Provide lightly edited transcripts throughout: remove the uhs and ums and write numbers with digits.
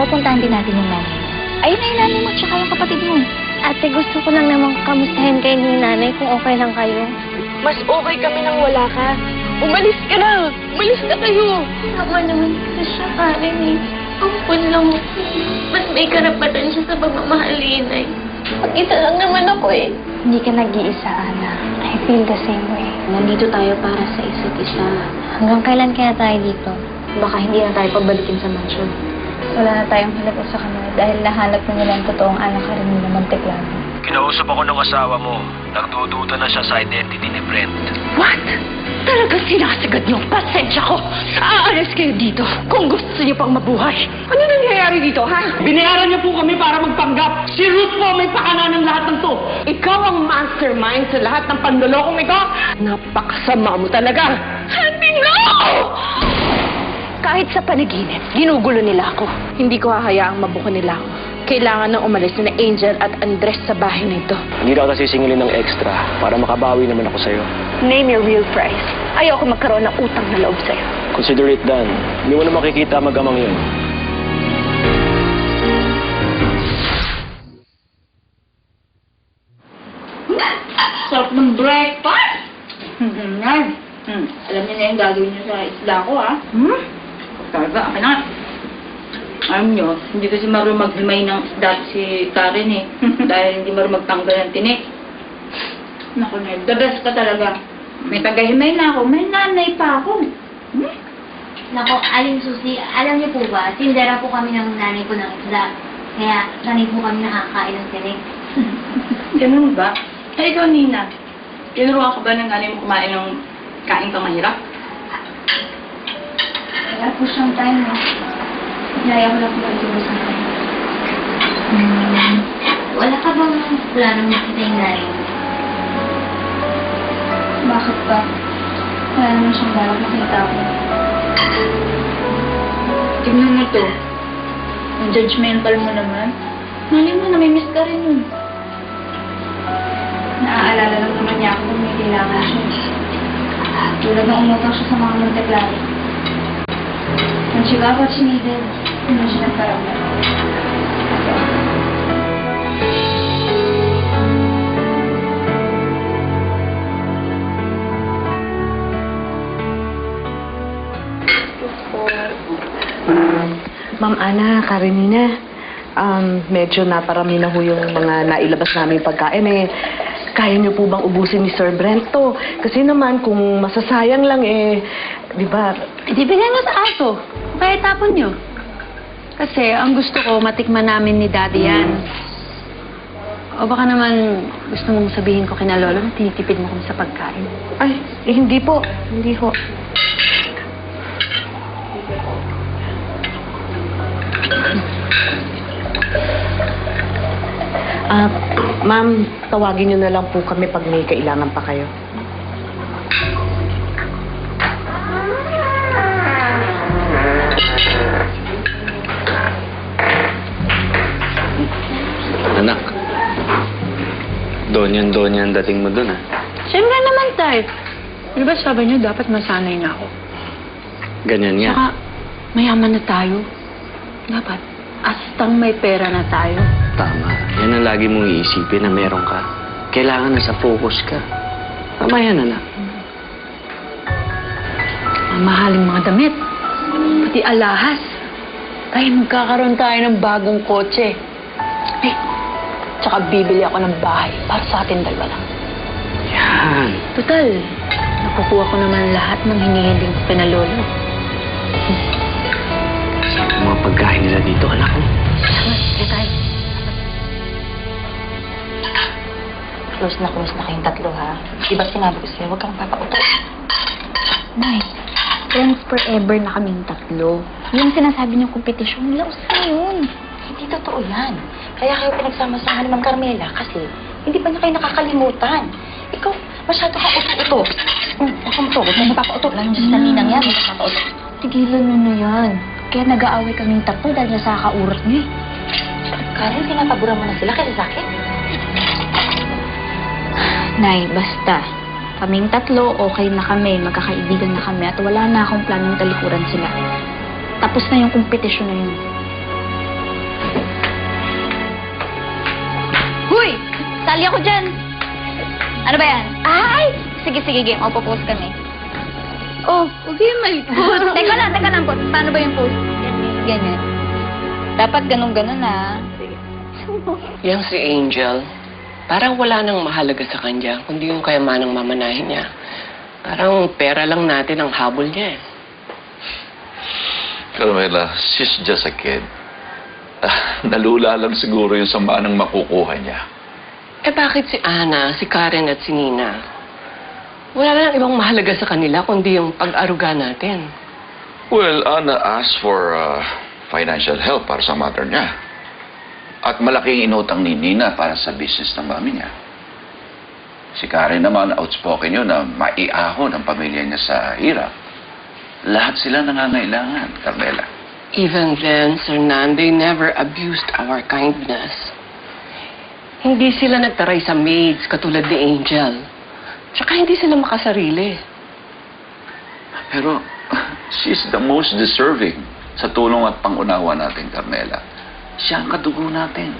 pupuntahan din natin yung nanay. Ayun na yung nanay mo, tsaka yung kapatid mo. Ate, gusto ko lang naman kamustahin kayo ni nanay kung okay lang kayo. Mas okay kami nang wala ka. Umalis ka na! Umalis na kayo! Tama naman kasi siya, Karen eh. Ampun lang. Mas may karapatan siya sa pagmamahal ni Inay. Mag-isa lang naman ako eh. Hindi ka nag-iisa, Ana. I feel the same way. Nandito tayo para sa isa't isa. Hanggang kailan kaya tayo dito? Baka hindi na tayo pabalikin sa mansion. Wala na tayong halap sa kanila dahil nahanap na nila ang totoong anak ka rin ng Monteklaro. Kinausap ako ng asawa mo. Nagdududa na siya sa identity ni Brent. What? Talaga sinasagad niyo ang pasensya ko. Aalis kayo dito kung gusto niyo pang mabuhay. Ano nangyayari dito, ha? Binayaran niyo po kami para magpanggap. Si Ruth po may pakana ng lahat ng to. Ikaw ang mastermind sa lahat ng panlolokong ito? Napakasama mo talaga. Hindi, no! Kahit sa panaginip, ginugulo nila ako. Hindi ko hahayaang mabuko nila ako. Kailangan nang umalis na Angel at Andres sa bahay na ito. Hindi na kita sisingilin ng extra para makabawi naman ako sa'yo. Name your real price. Ayoko magkaroon ng utang na loob sa'yo. Consider it done. Hindi mo na makikita magamang yun. Sarap ng breakfast! Yan. Alam niyo na yung gagawin niyo sa isla ko, ha? Talaga, akin na. Alam niyo, hindi kasi marunong maghimay ng isda si Karen, eh. Dahil hindi marunong magtanggal ng tinik. Naku, Ned, the best ka talaga. May tagahimay na ako, may nanay pa ako. Nako, Aling Susi, alam niyo po ba, tindera po kami ng nanay ko ng isda. Kaya sanay po kami nakakain ng tinig. Ganun ba? Ay, ikaw, Nina. Tinuruan ka ba ng nanay mo kumain ng kain kang mahirap? Wala po siyang time, no? Naya ko lang po ituro sa akin. Wala ka bang planong makita yung nanay mo? Bakit ba? Wala naman siyang balak makita ko. Tignan mo to. Ang judgmental mo naman. Mali mo, namimiss ka rin yun. Naaalala lang naman niya ako kung may kailangan siya. Tulad ng umutang siya sa mga Monteklaro. When she got what she needed, hindi siya nagkaroon. Ma'am Ana, Karenina, medyo naparami na ho yung mga nailabas namin pagkain, eh. Kaya niyo po bang ubusin ni Sir Brent to? Kasi naman, kung masasayang lang, eh, di ba? Ibigay mo sa aso. Kaya tapon nyo. Kasi ang gusto ko, matikman namin ni Daddy yan. O baka naman gusto mong sabihin ko kina Lolo na tinitipid mo kami sa pagkain. Ay, hindi po. Hindi ho. Ma'am, tawagin niyo na lang po kami pag may kailangan pa kayo. Anak, donyan ang dating mo dun, ha? Siyempre naman, Tay. Di ba sabi niyo, dapat masanay na ako. Ganyan nga. Saka, mayaman na tayo. Dapat, astang may pera na tayo. Tama. Yan ang lagi mong iisipin na meron ka. Kailangan na sa focus ka. Tama yan, anak. Mamahaling mga damit. Pati alahas. Ay, magkakaroon tayo ng bagong kotse. Ay, tsaka bibili ako ng bahay para sa atin dalawa lang. Yan. Total, nakukuha ko naman lahat ng hinihiling ko kina Lolo. Ang mga pagkain nila dito, anak ko. Salamat, sige tayo. Close na kayong tatlo, ha? Diba sinabi ko sa'yo, huwag kang papauto. Nay, friends forever na kaming tatlo. Yung sinasabi niyong kompetisyon, laos na yun. Hindi totoo yan. Kaya kayo pinagsama-sama ni Ma'am Carmela kasi hindi pa niya kayo nakakalimutan. Ikaw, masyado ka uto-uto. Huwag kang uto, huwag kang napapauto. Lalo sa ninang yan, huwag kang napapauto. Tigilan mo na yan. Kaya nag-aaway kaming tatlo dahil nasa kaurat niyo eh. Karen, pinapabura mo na sila kasi sa akin. Nay, basta. Kaming tatlo, okay na kami, magkakaibigan na kami, at wala na akong planong talikuran sila. Tapos na yung kompetisyon na yun. Sali ako dyan. Ano ba yan? Ay! Sige, game. O, post kami. Oh, huwag yung malikot. Teka lang po. Paano ba yung post? Ganyan. Dapat ganun-ganun na. Yang si Angel, parang wala nang mahalaga sa kanya, kundi yung kayamanang mamanahin niya. Parang pera lang natin ang habol niya eh. Carmela, she's just a kid. Nalula lang siguro yung sama ng makukuha niya. Eh bakit si Ana, si Karen at si Nina? Wala lang ibang mahalaga sa kanila, kundi yung pag-aruga natin. Well, Anna asked for financial help para sa mother niya. At malaking inutang ni Nina para sa business ng mami niya. Si Karen naman, outspoken yun na maiahon ang pamilya niya sa hirap. Lahat sila nangangailangan, Carmela. Even then, Sir Nan, they never abused our kindness. Hindi sila nagtaray sa maids katulad ni Angel. Tsaka hindi sila makasarili. Pero she's the most deserving sa tulong at pangunawa natin, Carmela. Siya ang kadugo natin.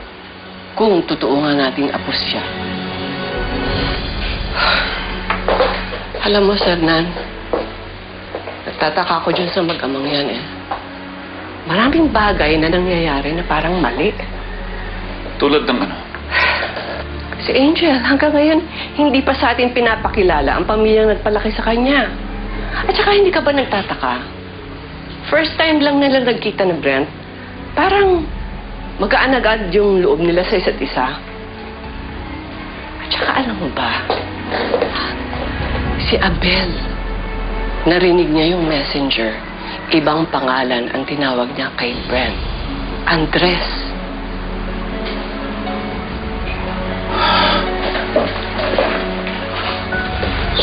Kung totoo nga nating apos siya. Alam mo, Sir Nan, nagtataka ko dyan sa mag-amang yan eh. Maraming bagay na nangyayari na parang mali. Tulad ng ano? Si Angel, hanggang ngayon, hindi pa sa atin pinapakilala ang pamilyang nagpalaki sa kanya. At saka hindi ka ba nagtataka? First time lang nila nagkita ni Brent, parang magaan agad yung loob nila sa isa't isa. At saka alam mo ba, si Abel, narinig niya yung messenger. Ibang pangalan ang tinawag niya kay Brent. Andres.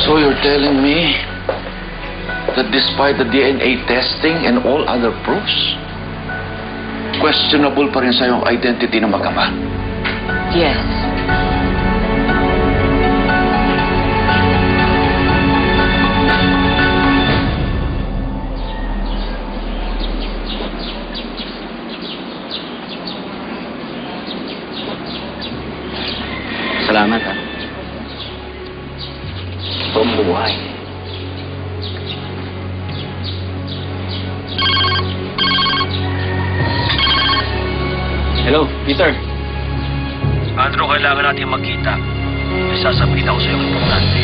So you're telling me that despite the DNA testing and all other proofs, questionable pa rin sa'yo ang identity ng mag-ama? Yes. Salamat, ha. Pambuhay. Hello, Peter. Andrew, kailangan natin magkita. May sasabihin ako sa'yo importante.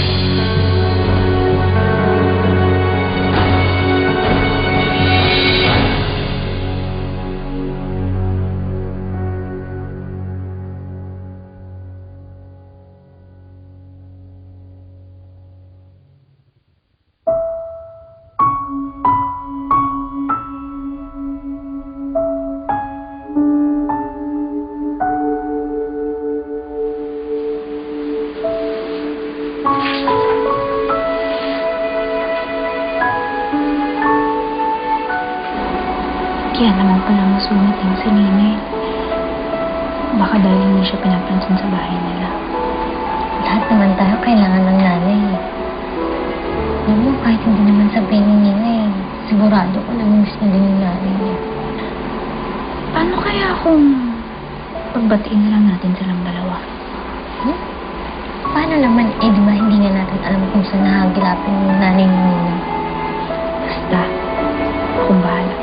Kaya naman pala masungit yung si Nini. Baka dahil hindi siya pinapansin sa bahay nila. Lahat naman tayo kailangan ng nanay. Alam mo, kahit hindi naman sabihin ni Nina eh, sigurado ko lang miss niya din yung nanay niya. Paano kaya kung pagbatiin na lang natin silang dalawa? Paano naman, eh, di ba hindi nga natin alam kung saan nahagilapin yung nanay ni Nina? Basta, akong bahala.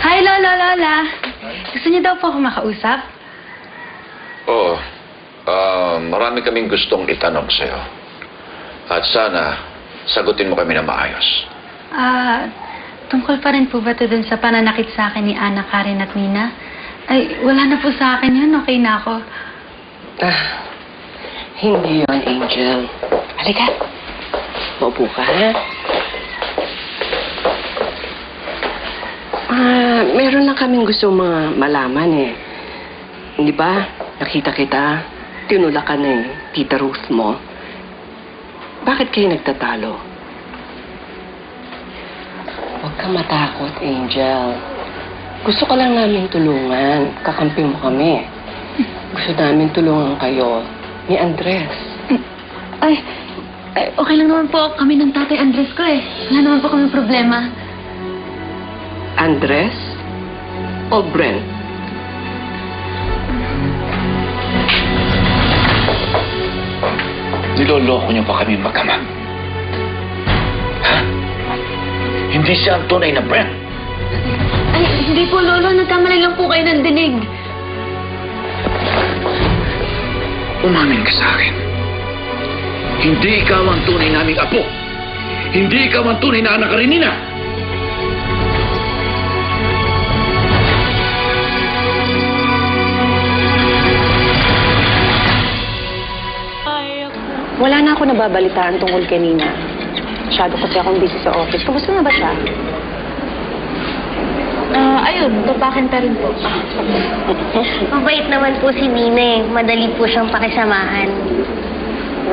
Hi, Lola. Gusto niyo daw po ako makausap? Oo. Marami kaming gustong itanong sa'yo. At sana, sagutin mo kami na maayos. Tungkol pa rin po ba ito dun sa pananakit sa akin ni Ana, Karen at Nina? Ay, wala na po sa akin yun. Okay na ako. Hindi yun, Angel. Halika. Maupo ka, ha? Meron lang kaming gusto malaman eh. Di ba? Nakita kita, tinulakan na eh, Tita Ruth mo. Bakit kayo nagtatalo? Huwag kang matakot, Angel. Gusto ka lang namin tulungan. Kakampi mo kami. Gusto namin tulungan kayo ni Andres. Ay, okay lang naman po kami ng tatay Andres ko eh. Wala naman po kami problema. Andres? O Brent? Niloloko niyo pa kami magkama. Ha? Hindi siya ang tunay na Brent. Ay, hindi po, Lolo. Nagkamali lang po kayo ng dinig. Umamin ka sa akin. Hindi ikaw ang tunay naming apo. Hindi ikaw ang tunay na anak rin nina. Wala na ako nababalitaan tungkol kay Nina. Masyado kasi akong busy sa office. Kamusta na ba siya? Ayun, babakin pa rin po. Mabait naman po si Nina eh. Madali po siyang pakisamahan.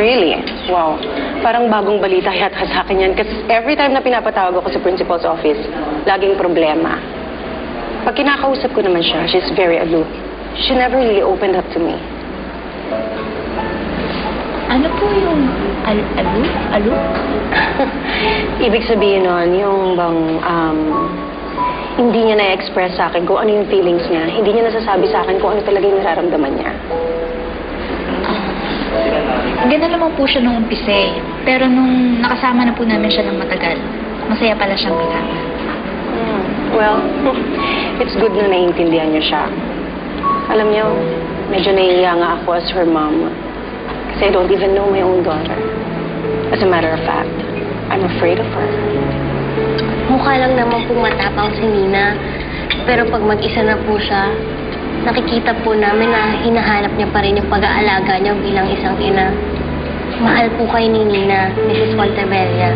Really? Wow. Parang bagong balita yata sa akin yan. Kasi every time na pinapatawag ako sa principal's office, laging problema. Pag kinakausap ko naman siya, she's very aloof. She never really opened up to me. Ano po yung alu? Ibig sabihin nun, yung bang, hindi niya na-express sa akin kung ano yung feelings niya. Hindi niya nasasabi sa akin kung ano talaga yung nararamdaman niya. Ganda naman po siya nung umpisa eh. Pero nung nakasama na po namin siya ng matagal, masaya pala siyang kasama. Well, it's good na naiintindihan niyo siya. Alam niyo, medyo naiiya nga ako as her mom. Kasi I don't even know my own daughter. As a matter of fact, I'm afraid of her. Mukha lang naman pong matapang si Nina. Pero pag mag-isa na po siya, nakikita po namin na hinahanap niya pa rin yung pag-aalaga niya bilang isang ina. Mahal po kayo ni Nina, Mrs. Montebella.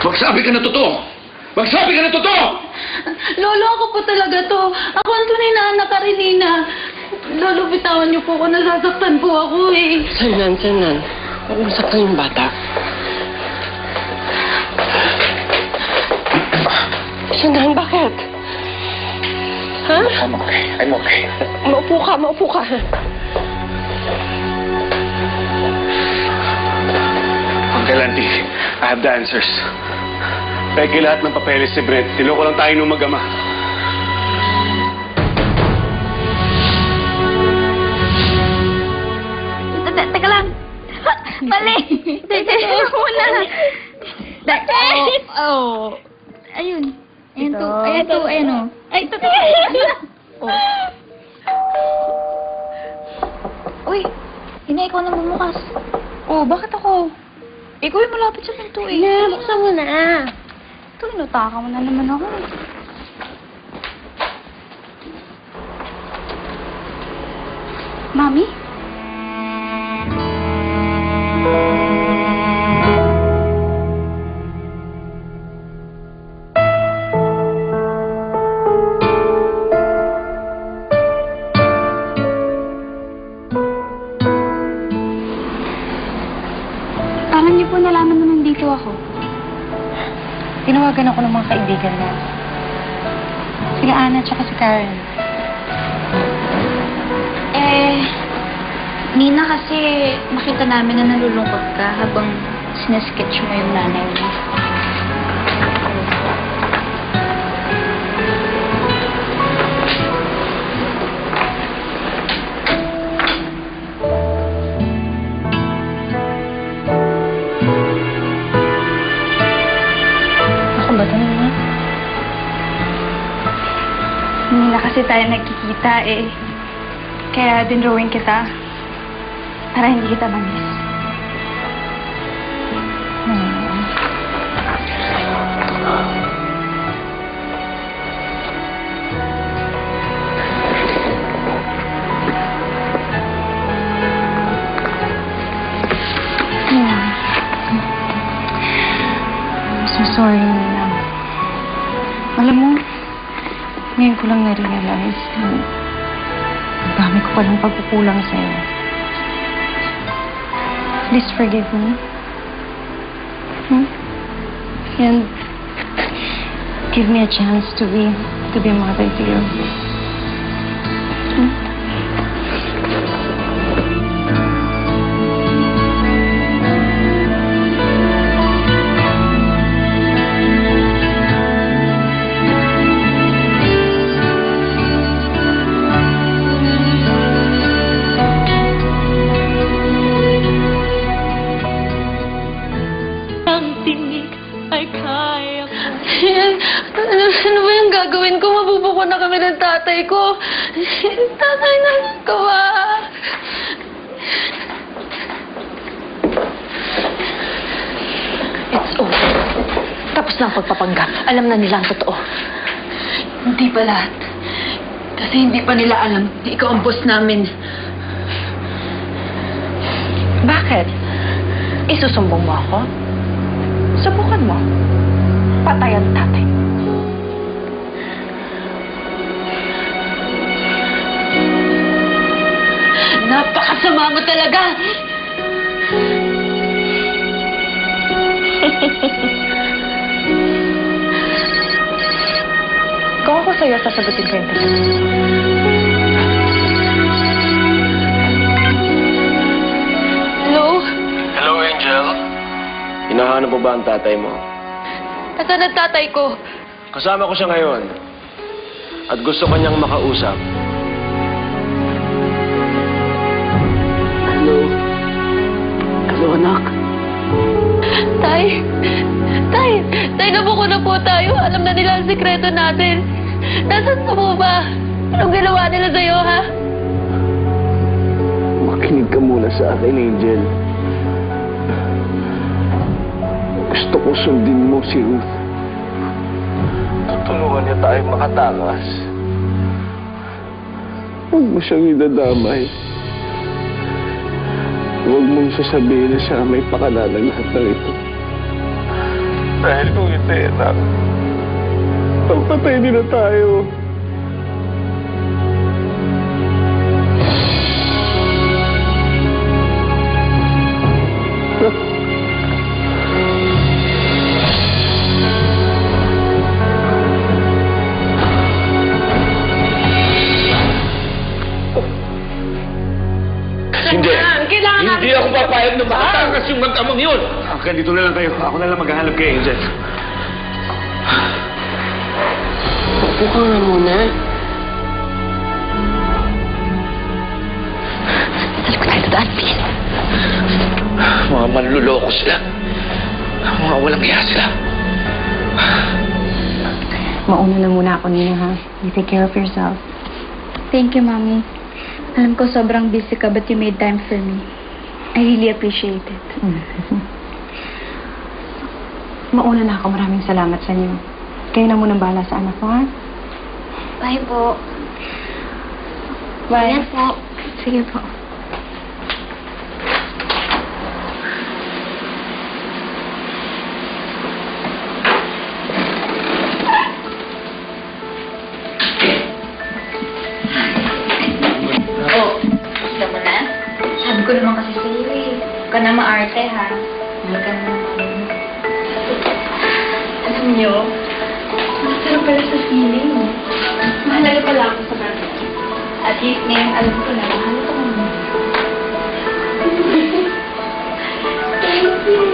Magsabi ka na totoo! Magsabi ka na totoo! Lolo, ako po talaga to. Ako ang tunay na anak ka rin, Nina. Lolo, bitawan niyo po ako. Nasasaktan po ako eh. Sanan. Huwag mo saktan yung bata. Sanan, bakit? Ha? I'm okay. I'm okay. Maupo ka. Uncle Auntie, I have the answers. Peke lahat ng papeles si Brent. Niloko lang tayo nung mag-ama. Teka lang. Mali! Teka muna. Ayun. Ayan to. Ayan o. Ay, ito. Uy, Ina, ikaw na bumukas. Bakit ako? Ikaw yung malapit sa pinto eh. Buksan mo na. Ito, inutaka mo na naman ako. Mami? Parang niyo po nalaman na nandito ako. Tinawagan ako ng mga kaibigan mo. Sila Ana at si Karen. Nina, kasi nakita namin na nalulungkot ka habang sinasketch mo yung nanay mo. Ako ba ito, Nina? Hindi na kasi tayo nagkikita eh. Kaya dinrawing kita. Para hindi kita ma-miss. I'm so sorry, Nina. Alam mo, ngayon ko lang na-realize na ang dami ko palang pagkukulang sa'yo. Please forgive me. And give me a chance to be a mother to you. ang tinig ay kaya ko. Ano ba yung gagawin ko? Mabubuko na kami ng tatay ko. Tatay, nasan ka ba? It's over. Tapos na ang pagpapanggap. Alam na nila ang totoo. Hindi pa lahat. Kasi hindi pa nila alam na ikaw ang boss namin. Bakit? Isusumbong mo ako? Subukan mo. Patay ang tatay. Napakasama mo talaga! Kung ako sa'yo, sasagutin ko yung totoo. Hello? Hello, Angel. Hinahanap mo ba ang tatay mo? Nasaan ang tatay ko? Kasama ko siya ngayon. At gusto kanyang makausap. Hello? Hello, anak? Tay! Tay! Tay, nabuko na po tayo. Alam na nila ang sikreto natin. Nasaan ka po ba? Anong ginawa nila sa'yo, ha? Makinig ka muna sa akin, Angel. Gusto ko sundin mo si Ruth. Tutulungan niya tayong makatakas. Huwag mo siyang idadamay. Huwag mong sasabihin na siya may pakala ng lahat ng ito. Dahil kung hindi, anak, pagpatay din na tayo. Hindi. Hindi ako papayag na makatakas yung magkamang yun. Dito na lang kayo. Ako na lang maghahanap kay Angel. Upo ka nga muna. Alam ko tayo dadaan, please. Mga manluloko sila. Mga walang hiya sila. Mauna na muna ako, Nina, ha? You take care of yourself. Thank you, Mommy. Alam ko sobrang busy ka, but you made time for me. I really appreciate it. Mauna na ako. Maraming salamat sa inyo. Kayo na munang bahala sa anak ko, ha? Bye po. Bye. Ayan po. Sige po. Gusto mo na? Sabi ko naman kasi sa'yo, eh. Huwag ka na maarte, ha? Huwag ka na. Alam niyo, masarap pala sa feeling. Mahalaga pala ako sa kanya. At least ngayon, alam ko na, mahal ko mo. Thank you.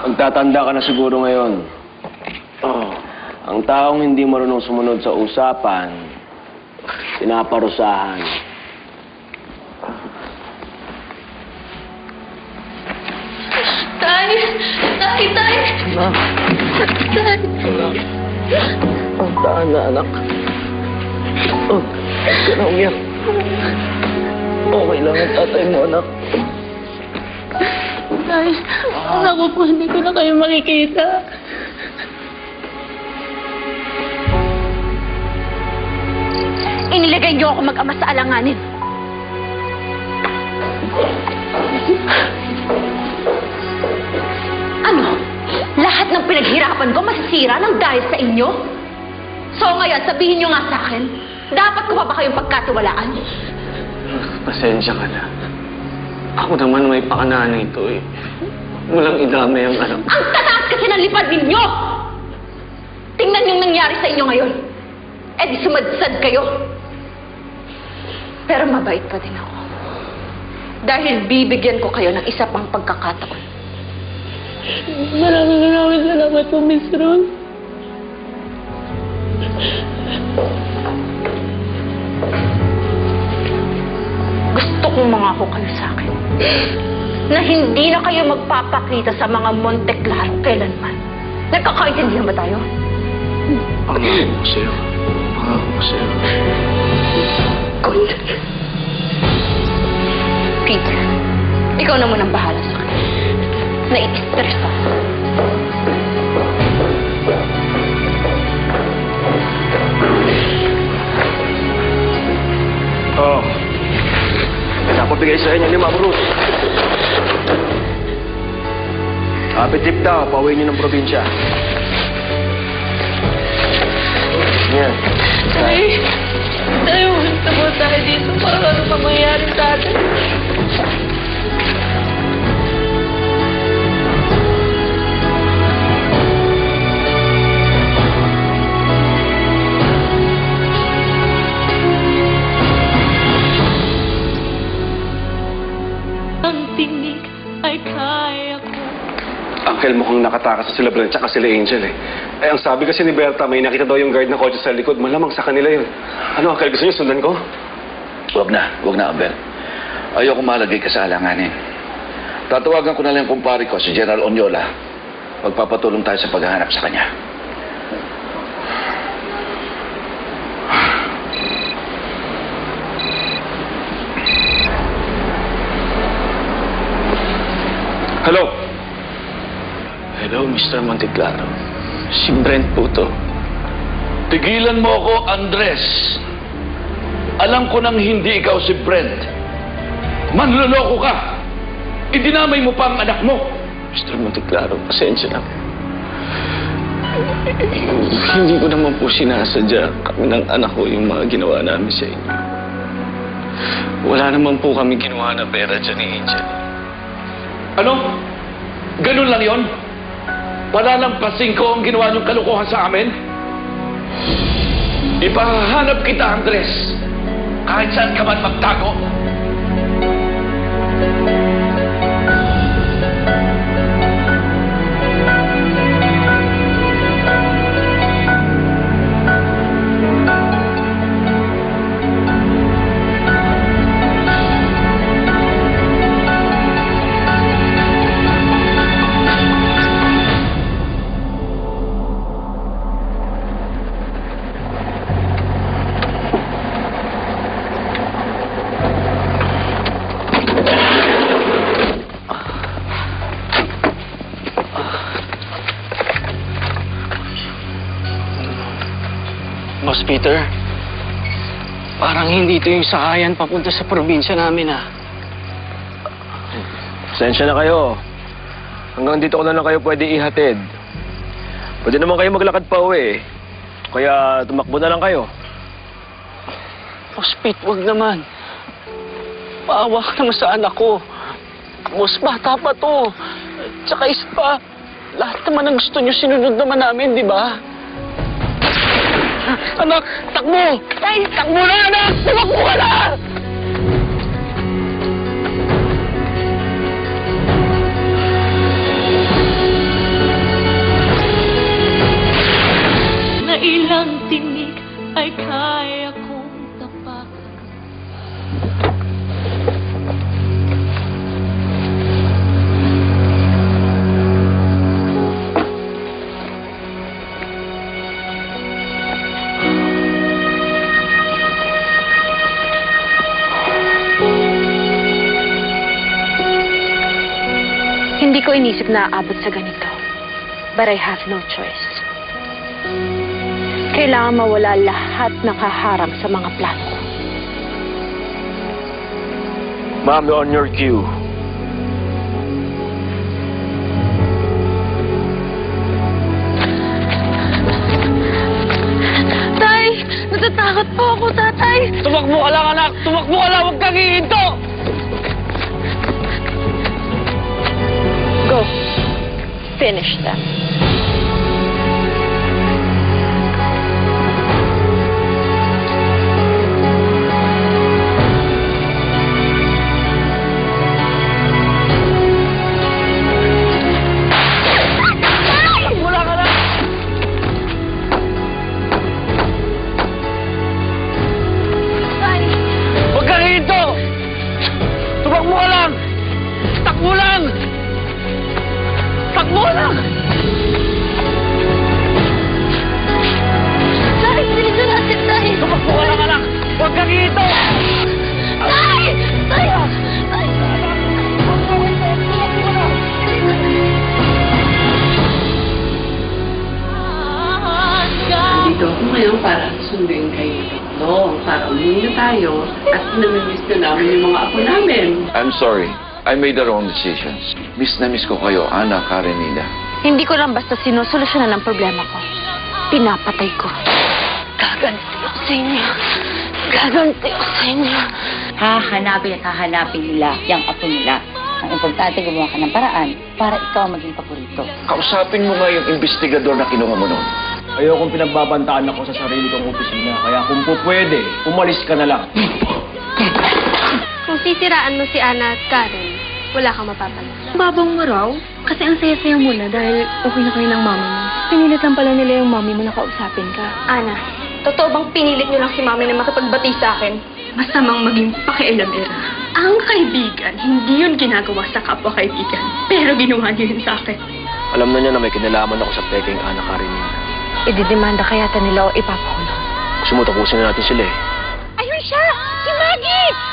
Magtatanda ka na siguro ngayon. Ang taong hindi marunong sumunod sa usapan, pinaparusahan. Tay! Tay! Tay! Tay! Ang taan na, anak. Huwag ka na umiyak. Okay lang ang tatay mo, anak. Tay! Naku po, hindi ko na kayo makikita. Inilagay niyo ako mag-ama sa alanganin. Ano? Lahat ng pinaghirapan ko masisira ng dahil sa inyo? So ngayon, sabihin niyo nga sa akin, dapat ko pa ba kayong pagkatiwalaan? Pasensya ka na. Ako naman may pakanaan ito eh. Walang idamay ang alam. Ang tataas kasi ng lipad ninyo! Tingnan yung nangyari sa inyo ngayon. Eh di sumadsad kayo. Pero mabait pa din ako. Dahil bibigyan ko kayo ng isa pang pagkakataon. Maraming salamat po, Miss Rose. Gusto kong mangako kayo sa akin na hindi na kayo magpapakita sa mga Monte Claro kailanman. Nagkakaintindihan ba tayo? Pangako ko sa'yo. Pangako ko sa'yo. Good. Peter, ikaw na munang bahala sa akin. Nai-stress ako. Oo. Napabigay sa inyo 5 Bruce. Happy trip daw, pauwi niyo ng probinsya. Yan. Tay, huwag mo tayo dito para ano pa mangyayari sa atin. Ang tinig ay kaya ko. Uncle, mukhang nakatakas sa sila Brent tsaka sila Angel eh. Eh, ang sabi kasi ni Berta, may nakita daw yung guard na kotse sa likod. Malamang sa kanila yun. Ano, Uncle, gusto niyo sundan ko? Huwag na, Abel. Ayoko malagay ka sa alanganin. Tatawagan ko na lang yung kumpare ko, si General Onyola. Magpapatulong tayo sa paghahanap sa kanya. Hello? Hello, Mr. Monteclaro. Si Brent po to. Tigilan mo ako, Andres. Alam ko nang hindi ikaw si Brent. Manloloko ka. Idinamay mo pa ang anak mo. Mr. Monteclaro, pasensya na. Hindi ko naman po sinasadya kami ng anak ko yung mga ginawa namin sa inyo. Wala naman po kami ginawa na pera dyan ni Angel. Ano? Ganun lang yon? Wala lang pasingko ang ginawa niyong kalukuhan sa amin? Ipahanap kita, Andres. Kahit saan ka man magtago. Boss Peter, parang hindi ito yung sakayan papunta sa probinsya namin, ah. Pasensya na kayo. Hanggang dito ko na lang kayo pwede ihatid. Pwede naman kayo maglakad pa uwi. Kaya tumakbo na lang kayo. Boss Pete, wag naman. Paawa ka naman sa anak ko. Boss, bata pa to. Tsaka isa pa, lahat naman ang gusto nyo, sinunod naman namin, di ba? Anak, takbo! Ay, takbo na, anak! Tumakbo ka na! Na ilang tinig ay kaya kong tapakan. Hindi ko inisip na aabot sa ganito. But I have no choice. Kailangan mawala lahat ng kaharang sa mga plano ko. Ma'am, on your cue. Tay! Natatakot po ako, tatay! Tumakbo ka lang, anak! Tumakbo ka lang! Huwag kang hihinto! Go. Finish them. dito para umuwi na tayo at namimiss na namin yung mga apo namin. I'm sorry. I made the wrong decisions. Miss na miss ko kayo, Ana, Karen, Nina. Hindi ko lang basta sinusolusyonan ang problema ko. Pinapatay ko. Gaganti ako sa inyo. Gaganti ako sa inyo. Hahanapin at hahanapin nila yung apo nila. Ang importante, gumawa ka ng paraan para ikaw maging paborito. Kausapin mo nga yung investigador na kinuha mo noon. Ayokong pinagbabantaan ako sa sarili kong opisina. Kaya kung po pwede, umalis ka na lang. Kung sisiraan mo si Ana at Karen, wala kang mapapala. Babang mo raw? Kasi ang saya-saya mo na dahil okay na kayo ng mama mo. Pinilit lang pala nila yung mami mo na kausapin ka. Ana, totoo bang pinilit niyo lang si Mami na makipagbati sa akin? Masamang maging pakialamera. Ang kaibigan, hindi yun ginagawa sa kapwa-kaibigan. Pero ginawa niyo yun sa akin. Alam na niya na may kinalaman ako sa peking Ana Karenina. Ididemanda kaya nila o ipapakulong. Gusto mo tapusin na natin sila eh. Ayun siya! Si Maggie!